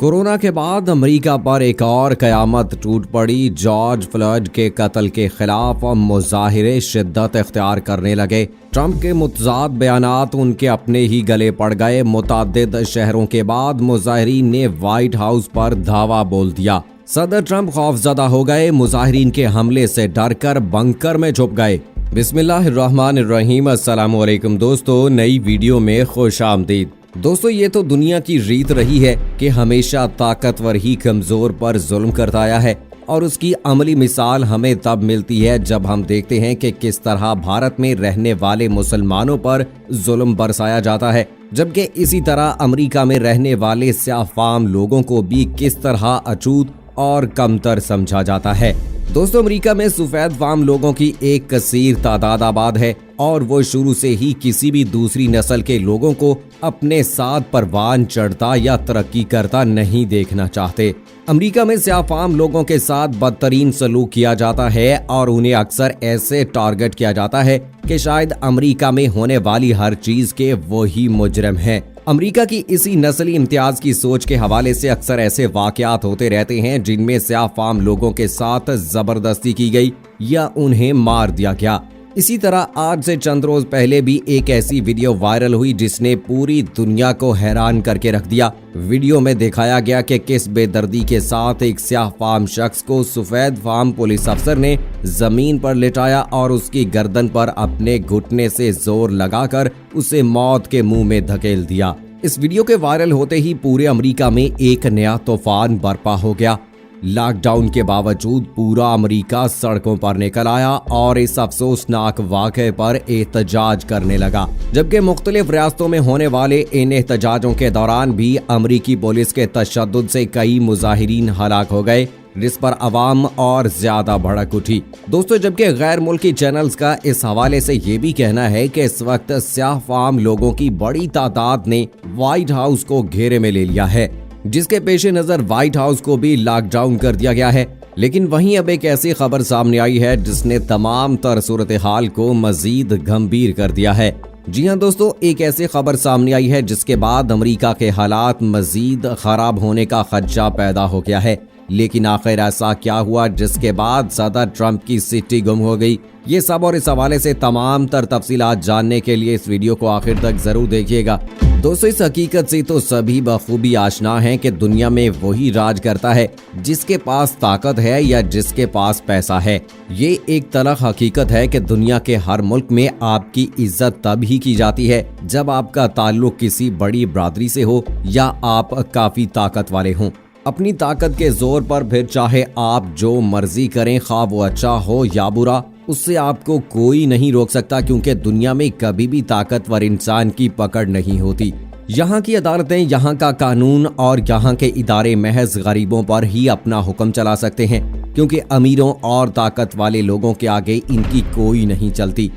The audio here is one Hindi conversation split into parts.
कोरोना के बाद अमेरिका पर एक और कयामत टूट पड़ी। जॉर्ज फ्लॉयड के कत्ल के खिलाफ मुजाहिरे शिद्दत इख्तियार करने लगे। ट्रंप के मुतजाद बयानात उनके अपने ही गले पड़ गए। मुतअद्दिद शहरों के बाद मुजाहिरीन ने व्हाइट हाउस पर धावा बोल दिया। सदर ट्रंप खौफजदा हो गए। मुजाहिरीन के हमले से डरकर बंकर में छुप गए। बिस्मिल्लाहिर्रहमानिर्रहीम। अस्सलाम वालेकुम दोस्तों, नई वीडियो में खुश आमदीद। दोस्तों, ये तो दुनिया की रीत रही है कि हमेशा ताकतवर ही कमजोर पर जुल्म करता आया है और उसकी अमली मिसाल हमें तब मिलती है जब हम देखते हैं कि किस तरह भारत में रहने वाले मुसलमानों पर जुल्म बरसाया जाता है, जबकि इसी तरह अमेरिका में रहने वाले स्याफाम लोगों को भी किस तरह अछूत और कमतर समझा जाता है। दोस्तों, अमेरिका में सफेद फाम लोगों की एक कसीर तादाद आबाद है और वो शुरू से ही किसी भी दूसरी नस्ल के लोगों को अपने साथ परवान चढ़ता या तरक्की करता नहीं देखना चाहते। अमेरिका में स्याफाम लोगों के साथ बदतरीन सलूक किया जाता है और उन्हें अक्सर ऐसे टारगेट किया जाता है कि शायद अमेरिका में होने वाली हर चीज के वो ही मुजरिम हैं। अमेरिका की इसी नस्ली इम्तियाज की सोच के हवाले से अक्सर ऐसे वाकयात होते रहते हैं जिनमें स्याफाम लोगों के साथ जबरदस्ती की गई या उन्हें मार दिया गया। इसी तरह आज से चंद रोज पहले भी एक ऐसी वीडियो वायरल हुई जिसने पूरी दुनिया को हैरान करके रख दिया। वीडियो में दिखाया गया कि किस बेदर्दी के साथ एक स्याह फाम शख्स को सफेद फाम पुलिस अफसर ने जमीन पर लिटाया और उसकी गर्दन पर अपने घुटने से जोर लगाकर उसे मौत के मुंह में धकेल दिया। इस वीडियो के वायरल होते ही पूरे अमेरिका में एक नया तूफान बर्पा हो गया। लॉकडाउन के बावजूद पूरा अमेरिका सड़कों पर निकल आया और इस अफसोसनाक वाक़े पर एहतजाज करने लगा, जबकि मुख्तलिफ रियासतों में होने वाले इन एहतजाजों के दौरान भी अमेरिकी पुलिस के तशद्दुद से कई मुजाहिरीन हलाक हो गए, जिस पर अवाम और ज्यादा भड़क उठी। दोस्तों, जबकि गैर मुल्की चैनल्स का इस हवाले से ये भी कहना है कि इस वक्त स्याह फाम लोगों की बड़ी तादाद ने व्हाइट हाउस को घेरे में ले लिया है, जिसके पेश नजर व्हाइट हाउस को भी लॉकडाउन कर दिया गया है। लेकिन वहीं अब एक ऐसी खबर सामने आई है जिसने तमाम तर सूरत हाल को मजीद गंभीर कर दिया है। जी हां दोस्तों, एक ऐसी खबर सामने आई है जिसके बाद अमेरिका के हालात मजीद खराब होने का खदशा पैदा हो गया है। लेकिन आखिर ऐसा क्या हुआ जिसके बाद सदर ट्रंप की सिट्टी गुम हो गई? ये सब और इस हवाले से तमाम तर तफसीलात जानने के लिए इस वीडियो को आखिर तक जरूर देखिएगा। दोस्तों, इस हकीकत से तो सभी बखूबी आशना हैं कि दुनिया में वही राज करता है जिसके पास ताकत है या जिसके पास पैसा है। ये एक तलख हकीकत है कि दुनिया के हर मुल्क में आपकी इज्जत तब ही की जाती है जब आपका ताल्लुक किसी बड़ी बरादरी से हो या आप काफी ताकत वाले हों। अपनी ताकत के जोर पर फिर चाहे आप जो मर्जी करें, खा वो अच्छा हो या बुरा, उससे आपको कोई नहीं रोक सकता, क्योंकि दुनिया में कभी भी ताकतवर इंसान की पकड़ नहीं होती। यहाँ की अदालतें, यहाँ का कानून और यहाँ के इदारे महज गरीबों पर ही अपना हुक्म चला सकते हैं, क्योंकि अमीरों और ताकत वाले लोगों के आगे इनकी कोई नहीं चलती।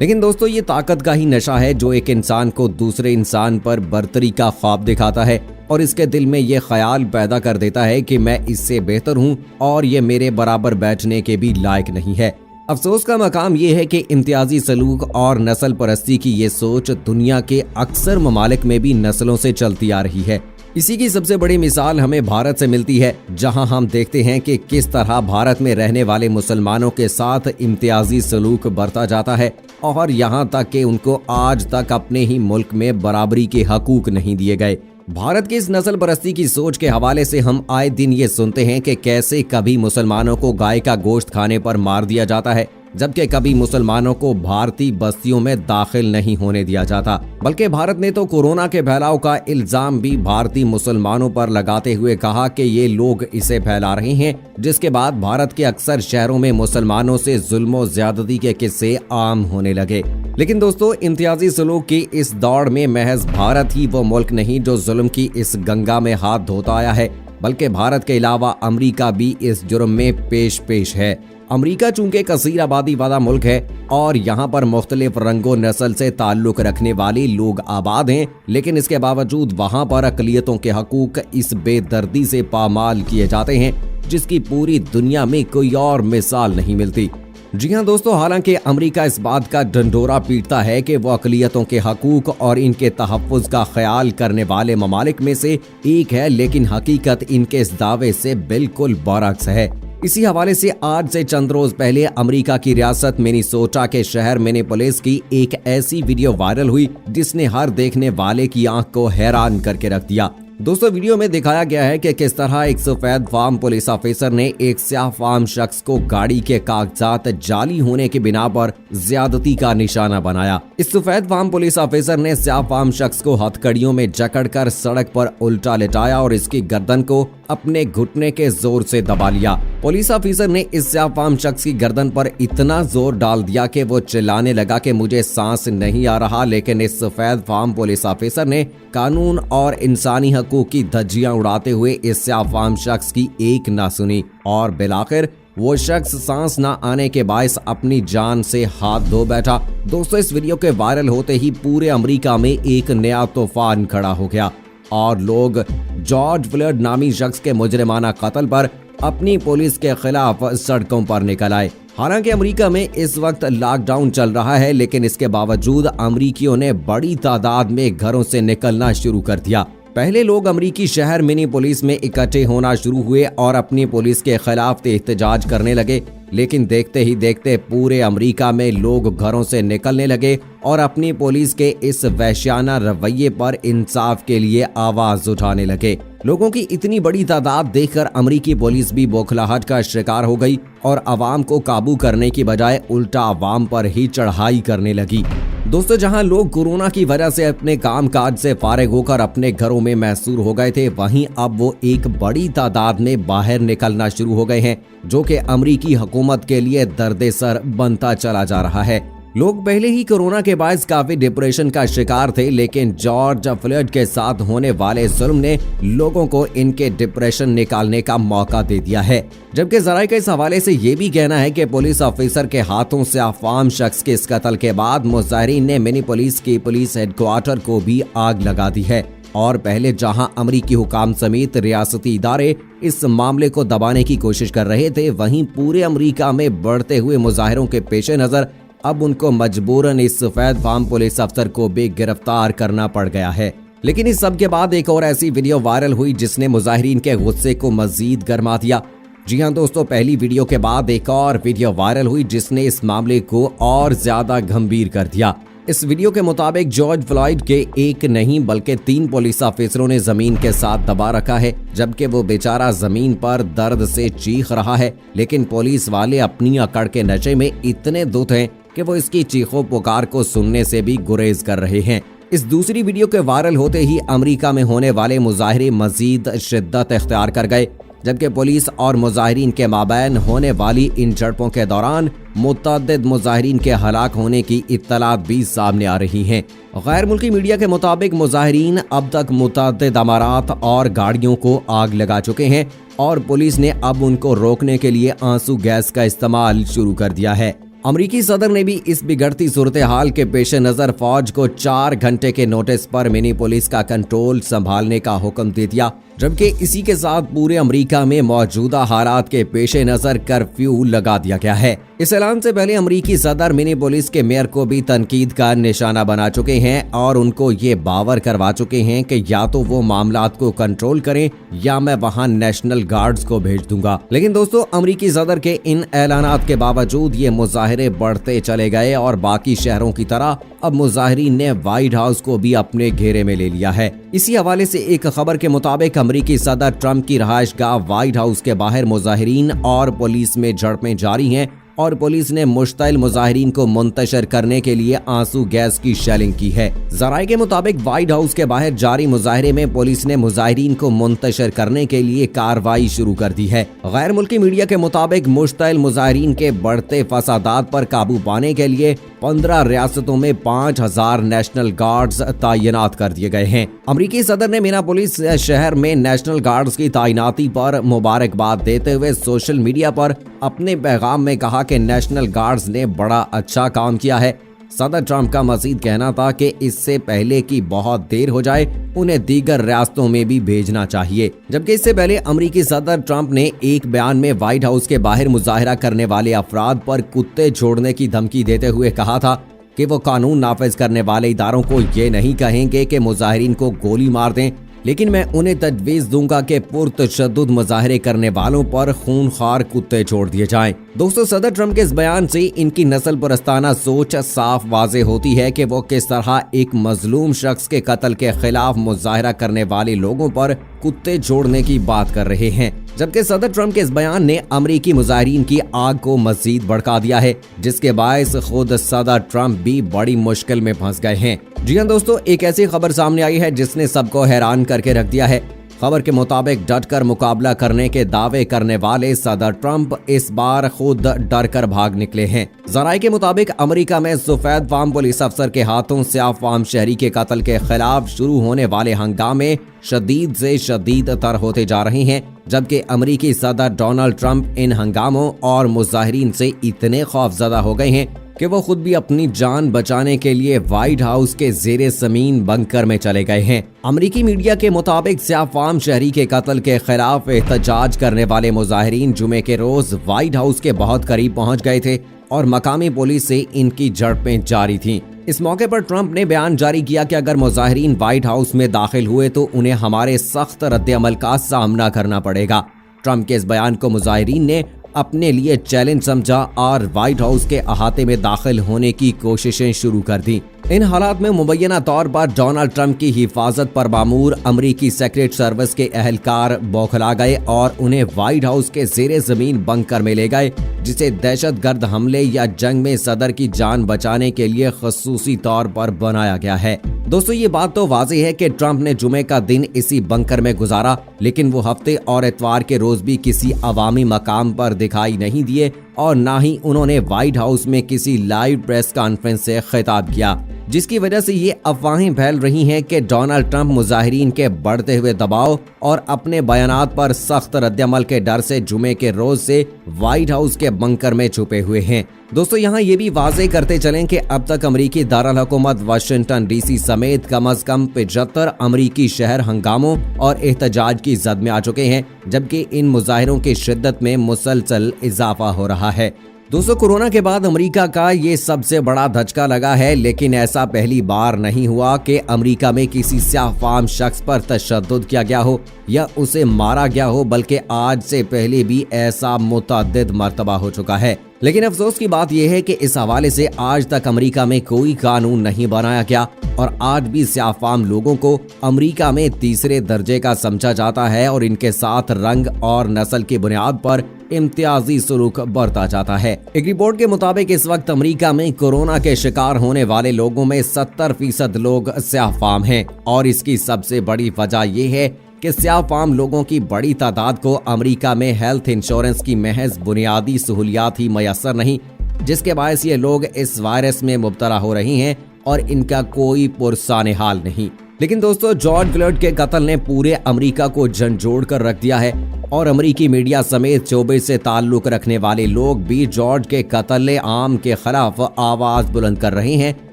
लेकिन दोस्तों, ये ताकत का ही नशा है जो एक इंसान को दूसरे इंसान पर बर्तरी का ख्वाब दिखाता है और इसके दिल में ये ख्याल पैदा कर देता है कि मैं इससे बेहतर हूँ और ये मेरे बराबर बैठने के भी लायक नहीं है। अफसोस का मकाम ये है कि इम्तियाजी सलूक और नस्ल परस्ती की ये सोच दुनिया के अक्सर ममालिक में भी नस्लों से चलती आ रही है। इसी की सबसे बड़ी मिसाल हमें भारत से मिलती है, जहां हम देखते हैं कि किस तरह भारत में रहने वाले मुसलमानों के साथ इम्तियाजी सलूक बरता जाता है और यहां तक कि उनको आज तक अपने ही मुल्क में बराबरी के हकूक नहीं दिए गए। भारत की इस नस्ल परस्ती की सोच के हवाले से हम आए दिन ये सुनते हैं कि कैसे कभी मुसलमानों को गाय का गोश्त खाने पर मार दिया जाता है, जबकि कभी मुसलमानों को भारतीय बस्तियों में दाखिल नहीं होने दिया जाता। बल्कि भारत ने तो कोरोना के फैलाव का इल्जाम भी भारतीय मुसलमानों पर लगाते हुए कहा कि ये लोग इसे फैला रहे हैं, जिसके बाद भारत के अक्सर शहरों में मुसलमानों से जुल्म ज्यादती के किस्से आम होने लगे। लेकिन दोस्तों, इम्तियाजी सलूक की इस दौड़ में महज भारत ही वो मुल्क नहीं जो जुल्म की इस गंगा में हाथ धोता आया है, बल्कि भारत के अलावा अमेरिका भी इस जुर्म में पेश है। अमेरिका चूंकि कसीर आबादी वाला मुल्क है और यहाँ पर मुख्तलिफ रंगो नस्ल से ताल्लुक रखने वाले लोग आबाद हैं, लेकिन इसके बावजूद वहाँ पर अक़लियतों के हकूक इस बेदर्दी से पामाल किए जाते हैं जिसकी पूरी दुनिया में कोई और मिसाल नहीं मिलती। जी हाँ दोस्तों, हालांकि अमेरिका इस बात का ढंढोरा पीटता है कि वो अक़लियतों के हकूक और इनके तहफ़्फ़ुज़ का ख्याल करने वाले ममालिक में से एक है, लेकिन हकीकत इनके इस दावे से बिल्कुल बरअक्स है। इसी हवाले से आज से चंद रोज पहले अमेरिका की रियासत मिनेसोटा के शहर मिनेपोलिस की एक ऐसी वीडियो वायरल हुई जिसने हर देखने वाले की आंख को हैरान करके रख दिया। दोस्तों, वीडियो में दिखाया गया है कि किस तरह एक सफेद फार्म पुलिस ऑफिसर ने एक स्याह फार्म शख्स को गाड़ी के कागजात जाली होने की बिना पर ज्यादती का निशाना बनाया। इस सफेद फार्म पुलिस ऑफिसर ने स्याह फार्म शख्स को हथकड़ियों में जकड़कर सड़क पर उल्टा लेटाया और इसकी गर्दन को अपने घुटने के जोर से दबा लिया। पुलिस ऑफिसर ने इस स्याह फार्म शख्स की गर्दन पर इतना जोर डाल दिया कि वो चिल्लाने लगा कि मुझे सांस नहीं आ रहा, लेकिन इस सफेद फार्म पुलिस ऑफिसर ने कानून और इंसानी हकूक की धज्जियां उड़ाते हुए इस स्याह फार्म शख्स की एक ना सुनी और बिलाखिर वो शख्स सांस न आने के बायस अपनी जान से हाथ धो बैठा। दोस्तों, इस वीडियो के वायरल होते ही पूरे अमेरिका में एक नया तूफान खड़ा हो गया और लोग जॉर्ज फ्लॉयड नामी शख्स के मुजरिमाना कत्ल पर अपनी पुलिस के खिलाफ सड़कों पर निकल आए। हालांकि अमेरिका में इस वक्त लॉकडाउन चल रहा है, लेकिन इसके बावजूद अमेरिकियों ने बड़ी तादाद में घरों से निकलना शुरू कर दिया। पहले लोग अमेरिकी शहर मिनेपोलिस में इकट्ठे होना शुरू हुए और अपनी पुलिस के खिलाफ एहतजाज करने लगे, लेकिन देखते ही देखते पूरे अमेरिका में लोग घरों से निकलने लगे और अपनी पुलिस के इस वहशियाना रवैये पर इंसाफ के लिए आवाज उठाने लगे। लोगों की इतनी बड़ी तादाद देखकर अमेरिकी पुलिस भी बौखलाहट का शिकार हो गई और आवाम को काबू करने की बजाय उल्टा आवाम पर ही चढ़ाई करने लगी। दोस्तों, जहां लोग कोरोना की वजह से अपने कामकाज से फारिग होकर अपने घरों में महसूर हो गए थे, वहीं अब वो एक बड़ी तादाद में बाहर निकलना शुरू हो गए हैं, जो कि अमेरिकी हुकूमत के लिए दर्द-ए-सर बनता चला जा रहा है। लोग पहले ही कोरोना के बायस काफी डिप्रेशन का शिकार थे, लेकिन जॉर्ज फ्लॉयड के साथ होने वाले जुल्म ने लोगों को इनके डिप्रेशन निकालने का मौका दे दिया है। जबकि जराये के इस हवाले से ये भी कहना है कि पुलिस ऑफिसर के हाथों से अफवाम शख्स के इस कत्ल के बाद मुजाहिरीन ने मिनेपोलिस के पुलिस हेडक्वार्टर को भी आग लगा दी है और पहले जहां अमेरिकी हुकाम समेत रियासती इदारे इस मामले को दबाने की कोशिश कर रहे थे, वहीं पूरे अमेरिका में बढ़ते हुए मुजाहिरों के पेश नजर अब उनको मजबूरन इस सफेद फार्म पुलिस अफसर को भी गिरफ्तार करना पड़ गया है। लेकिन इस सब के बाद एक और ऐसी वीडियो वायरल हुई जिसने मुजाहिरीन के गुस्से को मजीद गर्मा दिया। जी हां दोस्तों, पहली वीडियो के बाद एक और वीडियो वायरल हुई जिसने इस मामले को और ज्यादा गंभीर कर दिया। इस वीडियो के मुताबिक जॉर्ज फ्लॉयड के एक नहीं बल्कि 3 पुलिस ऑफिसरों ने जमीन के साथ दबा रखा है, जबकि वो बेचारा जमीन पर दर्द से चीख रहा है, लेकिन पुलिस वाले अपनी अकड़ के नशे में इतने धुत हैं कि वो इसकी चीखों पुकार को सुनने से भी गुरेज कर रहे हैं। इस दूसरी वीडियो के वायरल होते ही अमेरिका में होने वाले मुजाहिरे मजीद शिद्दत इख्तियार कर गए, जबकि पुलिस और मुजाहिरीन के माबैन होने वाली इन झड़पों के दौरान मुतअद्दिद मुजाहिरीन के हलाक होने की इत्तलात भी सामने आ रही हैं। गैर मुल्की मीडिया के मुताबिक मुजाहिरीन अब तक मुतअद्दिद अमारात और गाड़ियों को आग लगा चुके हैं और पुलिस ने अब उनको रोकने के लिए आंसू गैस का इस्तेमाल शुरू कर दिया है। अमरीकी सदर ने भी इस बिगड़ती सूरत हाल के पेश नजर फौज को 4 घंटे के नोटिस पर मिनेपोलिस का कंट्रोल संभालने का हुक्म दे दिया, जबकि इसी के साथ पूरे अमेरिका में मौजूदा हालात के पेश नजर कर्फ्यू लगा दिया गया है। इस ऐलान से पहले अमेरिकी सदर मिनेपोलिस के मेयर को भी तनकीद का निशाना बना चुके हैं और उनको ये बावर करवा चुके हैं कि या तो वो मामलात को कंट्रोल करें या मैं वहां नेशनल गार्ड्स को भेज दूंगा। लेकिन दोस्तों, अमेरिकी सदर के इन ऐलानात के बावजूद ये मुजाहिरे बढ़ते चले गए और बाकी शहरों की तरह अब मुजाहिरीन ने व्हाइट हाउस को भी अपने घेरे में ले लिया है। इसी हवाले से एक खबर के मुताबिक अमेरिकी सदर ट्रंप की रहायशगाह व्हाइट हाउस के बाहर मुजाहिरीन और पुलिस में झड़पें जारी हैं और पुलिस ने मुश्तइल मुजाहिरीन को मुंतशिर करने के लिए आंसू गैस की शेलिंग की है। जराये के मुताबिक व्हाइट हाउस के बाहर जारी मुजाहिरे में पुलिस ने मुजाहिरीन को मुंतशिर करने के लिए कार्रवाई शुरू कर दी है। गैर मुल्की मीडिया के मुताबिक मुश्तइल मुजाहिरीन के बढ़ते फसादात पर काबू पाने के लिए 15 रियासतों में 5000 नेशनल गार्ड्स तैनात कर दिए गए हैं। अमेरिकी सदर ने मिनेपोलिस शहर में नेशनल गार्ड्स की तैनाती पर मुबारकबाद देते हुए सोशल मीडिया पर अपने पैगाम में कहा कि नेशनल गार्ड्स ने बड़ा अच्छा काम किया है। सदर ट्रंप का मजीद कहना था कि इससे पहले कि बहुत देर हो जाए उन्हें दीगर रियासतों में भी भेजना चाहिए। जबकि इससे पहले अमेरिकी सदर ट्रंप ने एक बयान में व्हाइट हाउस के बाहर मुजाहिरा करने वाले अफराद पर कुत्ते छोड़ने की धमकी देते हुए कहा था कि वो कानून नाफिज करने वाले इदारों को ये नहीं कहेंगे कि मुजाहिरीन को गोली मार दें, लेकिन मैं उन्हें तजवीज़ दूंगा कि पुरतशद्दुद मुजाहरे करने वालों पर खूनखार कुत्ते छोड़ दिए जाएं। दोस्तों, सदर ट्रंप के इस बयान से इनकी नस्ल परस्ताना सोच साफ वाजे होती है कि वो किस तरह एक मजलूम शख्स के कत्ल के खिलाफ मुजाहरा करने वाले लोगों पर कुत्ते छोड़ने की बात कर रहे हैं। जबकि सदर ट्रंप के इस बयान ने अमेरिकी मुजाहिरीन की आग को मजीद भड़का दिया है, जिसके बायस खुद सदर ट्रंप भी बड़ी मुश्किल में फंस गए हैं। जी हाँ दोस्तों, एक ऐसी खबर सामने आई है जिसने सबको हैरान करके रख दिया है। खबर के मुताबिक डटकर मुकाबला करने के दावे करने वाले सदर ट्रंप इस बार खुद डर कर भाग निकले हैं। जराये के मुताबिक अमेरिका में सफेद फार्म पुलिस अफसर के हाथों स्याह फार्म शहरी के कत्ल के खिलाफ शुरू होने वाले हंगामे शदीद से शदीद तर होते जा रहे हैं। जबकि अमेरिकी सदर डोनाल्ड ट्रंप इन हंगामों और मुजाहिरीन से इतने खौफजदा हो गए हैं कि वो खुद भी अपनी जान बचाने के लिए व्हाइट हाउस के जेरे जमीन बंकर में चले गए हैं। अमेरिकी मीडिया के मुताबिक स्याह फार्म शहरी के कत्ल के खिलाफ एहतजाज करने वाले मुजाहिरीन जुमे के रोज व्हाइट हाउस के बहुत करीब पहुंच गए थे और मकामी पुलिस से इनकी झड़पें जारी थीं। इस मौके पर ट्रंप ने बयान जारी किया कि अगर मुजाहिरीन व्हाइट हाउस में दाखिल हुए तो उन्हें हमारे सख्त रद्द-ए-अमल का सामना करना पड़ेगा। ट्रंप के इस बयान को मुजाहिरीन ने अपने लिए चैलेंज समझा और व्हाइट हाउस के अहाते में दाखिल होने की कोशिशें शुरू कर दी। इन हालात में मुबैना तौर पर डोनाल्ड ट्रंप की हिफाजत पर मामूर अमेरिकी सीक्रेट सर्विस के अहलकार बौखला गए और उन्हें व्हाइट हाउस के जेरे जमीन बंकर में ले गए, जिसे दहशतगर्द हमले या जंग में सदर की जान बचाने के लिए खसूसी तौर पर बनाया गया है। दोस्तों, ये बात तो वाज़ेह है कि ट्रंप ने जुमे का दिन इसी बंकर में गुजारा, लेकिन वो हफ्ते और इतवार के रोज भी किसी अवामी मकाम पर दिखाई नहीं दिए और ना ही उन्होंने व्हाइट हाउस में किसी लाइव प्रेस कॉन्फ्रेंस से खिताब किया, जिसकी वजह से ये अफवाहें फैल रही हैं कि डोनाल्ड ट्रंप मुजाहिरीन के बढ़ते हुए दबाव और अपने बयानात पर सख्त रद्द-ए-अमल के डर से जुमे के रोज से व्हाइट हाउस के बंकर में छुपे हुए हैं। दोस्तों, यहाँ ये भी वाज़ेह करते चलें कि अब तक अमेरिकी दारुल हुकूमत वाशिंगटन डीसी समेत कम अज कम 75 अमेरिकी शहर हंगामों और एहतजाज की जद में आ चुके हैं, जबकि इन मुजाहिरों की शिद्दत में मुसलसल इजाफा हो रहा है। दोस्तों, कोरोना के बाद अमेरिका का ये सबसे बड़ा धचका लगा है, लेकिन ऐसा पहली बार नहीं हुआ कि अमेरिका में किसी स्याह फार्म शख्स पर तशद्दुद किया गया हो या उसे मारा गया हो, बल्कि आज से पहले भी ऐसा मुतअद्दिद मर्तबा हो चुका है। लेकिन अफसोस की बात यह है कि इस हवाले से आज तक अमेरिका में कोई कानून नहीं बनाया गया और आज भी स्याह फार्म लोगों को अमेरिका में तीसरे दर्जे का समझा जाता है और इनके साथ रंग और नस्ल की बुनियाद पर इम्तियाजी सलूक बरता जाता है। एक रिपोर्ट के मुताबिक इस वक्त अमेरिका में कोरोना के शिकार होने वाले लोगों में 70% लोग स्याह फार्म हैं और इसकी सबसे बड़ी वजह यह है कि स्याह फार्म लोगों की बड़ी तादाद को अमेरिका में हेल्थ इंश्योरेंस की महज बुनियादी सहूलियात ही मैसर नहीं, जिसके बायस ये लोग इस वायरस में मुब्तला हो रही हैं और इनका कोई पुरसाने हाल नहीं। लेकिन दोस्तों, जॉर्ज फ्लॉयड के कत्ल ने पूरे अमेरिका को झंझोड़ कर रख दिया है और अमेरिकी मीडिया समेत शोबे से ताल्लुक रखने वाले लोग भी जॉर्ज के कत्ल आम के खिलाफ आवाज बुलंद कर रहे हैं,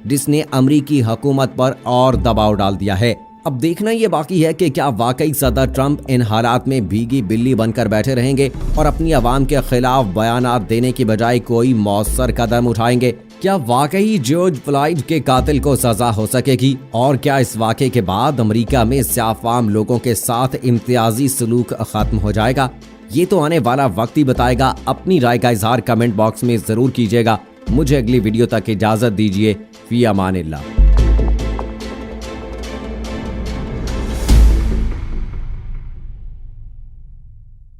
जिसने अमेरिकी हुकूमत पर और दबाव डाल दिया है। अब देखना ये बाकी है कि क्या वाकई सदर ट्रंप इन हालात में भीगी बिल्ली बनकर बैठे रहेंगे और अपनी आवाम के खिलाफ बयानात देने की बजाय कोई मौसर कदम उठाएंगे। क्या वाकई जॉर्ज फ्लॉयड के कातिल को सजा हो सकेगी और क्या इस वाक़े के बाद अमेरिका में स्याह फार्म लोगों के साथ इम्तियाजी सलूक खत्म हो जाएगा? ये तो आने वाला वक्त ही बताएगा। अपनी राय का इजहार कमेंट बॉक्स में जरूर कीजिएगा। मुझे अगली वीडियो तक इजाजत दीजिए। फी अमानिल्लाह।